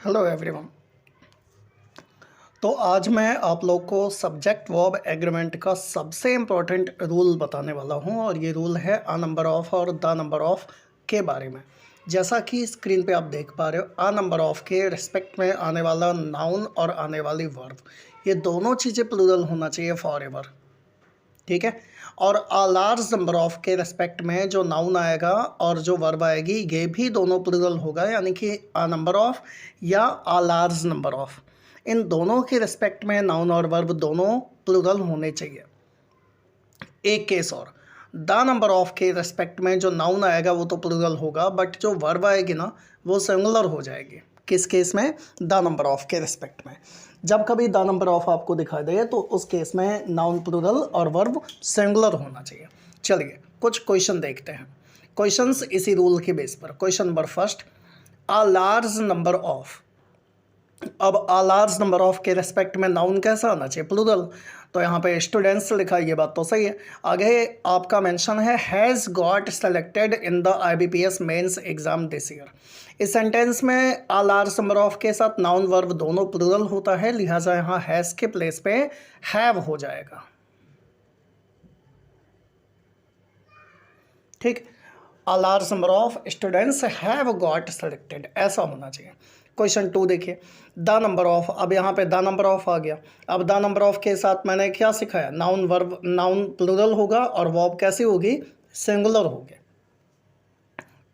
Hello everyone. तो आज मैं आप लोग को सब्जेक्ट वर्ब एग्रीमेंट का सबसे इम्पोर्टेंट रूल बताने वाला हूं और ये रूल है आ नंबर ऑफ और द नंबर ऑफ के बारे में। जैसा कि स्क्रीन पे आप देख पा रहे हो, आ नंबर ऑफ के रिस्पेक्ट में आने वाला नाउन और आने वाली वर्ब, ये दोनों चीज़ें प्लूरल होना चाहिए फॉर एवर। ठीक है। और आ लार्ज नंबर ऑफ के रेस्पेक्ट में जो नाउन आएगा और जो वर्ब आएगी ये भी दोनों प्लूरल होगा, यानी कि आ नंबर ऑफ या आ लार्ज नंबर ऑफ, इन दोनों के रेस्पेक्ट में नाउन और वर्ब दोनों प्लूरल होने चाहिए। एक केस और, द नंबर ऑफ के रेस्पेक्ट में जो नाउन आएगा वो तो प्लूरल होगा, बट जो वर्ब आएगी ना वो सिंगुलर हो जाएगी। किस केस में? द नंबर ऑफ के रिस्पेक्ट में। जब कभी द नंबर ऑफ आपको दिखाई दे तो उस केस में नाउन प्लूरल और वर्ब सिंगुलर होना चाहिए। चलिए कुछ क्वेश्चन देखते हैं, क्वेश्चंस इसी रूल के बेस पर। Question number first, a large number of. अब अ लार्ज नंबर ऑफ के रेस्पेक्ट में नाउन कैसा आना चाहिए? प्लूरल। तो यहाँ पे स्टूडेंट्स लिखा है, ये बात तो सही है। आगे आपका मेंशन है has got selected in the IBPS mains exam this year. इस सेंटेंस में अ लार्ज नंबर ऑफ के साथ नाउन वर्ब दोनों प्लूरल होता है, लिहाजा यहाँ हैज़ के प्लेस पे हैव हो जाएगा। ठीक, a large number of students have got selected, ऐसा होना चाहिए। क्वेश्चन 2 देखिए, द नंबर ऑफ। अब यहाँ पे द नंबर ऑफ आ गया। अब द नंबर ऑफ के साथ मैंने क्या सिखाया? नाउन वर्ब, नाउन प्लूरल होगा और वर्ब कैसी होगी? सिंगुलर होगी।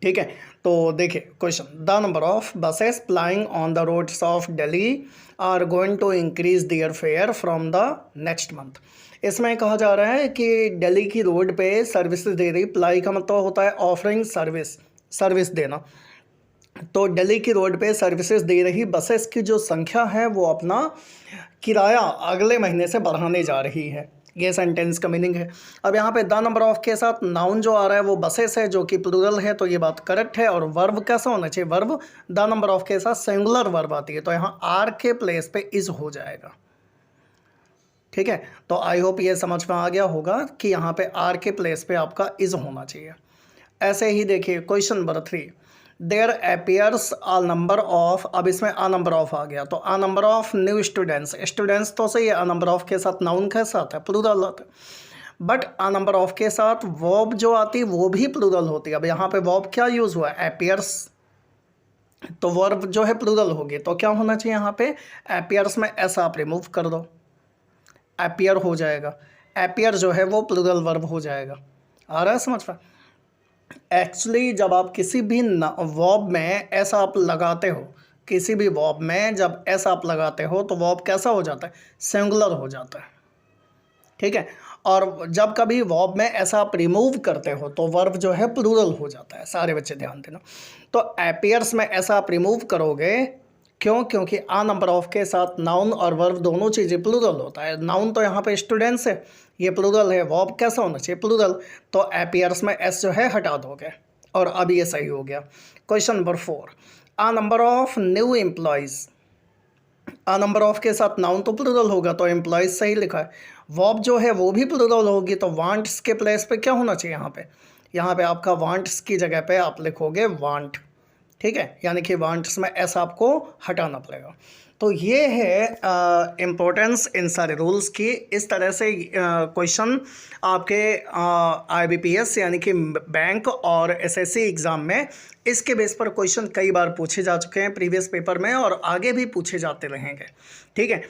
ठीक है, तो देखिए question, the number of buses plying on the roads of Delhi are going to increase their fare from the next month. इसमें कहा जा रहा है कि दिल्ली की रोड पे सर्विसेज दे रही, प्लाई का मतलब होता है ऑफरिंग सर्विस, सर्विस देना। तो दिल्ली की रोड पे सर्विसेज दे रही बसेस की जो संख्या है वो अपना किराया अगले महीने से बढ़ाने जा रही है। ये सेंटेंस का मीनिंग है। अब यहाँ पे द नंबर ऑफ के साथ नाउन जो आ रहा है वो बसेस है, जो कि प्लूरल है, तो ये बात करेक्ट है। और वर्ब कैसा होना चाहिए? वर्ब द नंबर ऑफ के साथ सिंगुलर वर्ब आती है, तो यहाँ आर के प्लेस पे इज हो जाएगा। ठीक है, तो आई होप ये समझ में आ गया होगा कि यहाँ पे आर के प्लेस पे आपका इज होना चाहिए। ऐसे ही देखिए question number 3, there appears a number of. अब इसमें अ नंबर ऑफ आ गया, तो a number of new students. Students तो सही है, अ नंबर ऑफ के साथ नाउन कैसा आता है? प्लूरल आता है। बट अ नंबर ऑफ के साथ वर्ब जो आती है वो भी प्लूरल होती है। अब यहाँ पे वर्ब क्या यूज हुआ है? अपियर्स, तो वर्ब जो है प्लूरल होगी, तो क्या होना चाहिए यहाँ पे? अपियर्स में ऐसा आप रिमूव कर दो, अपियर हो जाएगा। अपियर जो है वो प्लूरल वर्ब हो जाएगा। आ रहा है समझ में? एक्चुअली जब आप किसी भी वर्ब में ऐसा आप लगाते हो, किसी भी वर्ब में जब ऐसा आप लगाते हो तो वर्ब कैसा हो जाता है? सिंगुलर हो जाता है। ठीक है, और जब कभी वर्ब में ऐसा आप रिमूव करते हो तो वर्ब जो है प्लूरल हो जाता है। सारे बच्चे ध्यान देना। तो अपियर्स में ऐसा आप रिमूव करोगे, क्यों? क्योंकि आ नंबर ऑफ के साथ नाउन और वर्ब दोनों चीज़ें प्लूरल होता है। नाउन तो यहाँ पे स्टूडेंट्स है, ये प्लूरल है। वर्ब कैसा होना चाहिए? प्लूरल। तो अपियर्स में एस जो है हटा दोगे और अब ये सही हो गया। Question number 4, a number of new employees. A number of के साथ नाउन तो प्लूरल होगा, तो एम्प्लॉयज़ सही लिखा है। वर्ब जो है वो भी प्लूरल होगी, तो वांट्स के प्लेस पे क्या होना चाहिए? यहाँ पे आपका वांट्स की जगह पे आप लिखोगे वांट। ठीक है, यानी कि वांट्स में ऐसा आपको हटाना पड़ेगा। तो ये है इम्पोर्टेंस इन सारे रूल्स की। इस तरह से क्वेश्चन आपके IBPS यानी कि बैंक और SSC एग्ज़ाम में इसके बेस पर क्वेश्चन कई बार पूछे जा चुके हैं प्रीवियस पेपर में, और आगे भी पूछे जाते रहेंगे। ठीक है,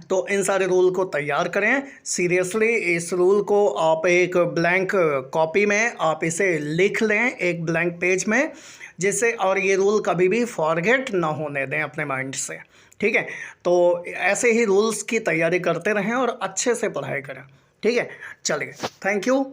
तो इन सारे रूल को तैयार करें सीरियसली। इस रूल को आप एक ब्लैंक कॉपी में आप इसे लिख लें, एक ब्लैंक पेज में, जिससे और ये रूल कभी भी फॉरगेट ना होने दें अपने माइंड से। ठीक है, तो ऐसे ही रूल्स की तैयारी करते रहें और अच्छे से पढ़ाई करें। ठीक है, चलिए, थैंक यू।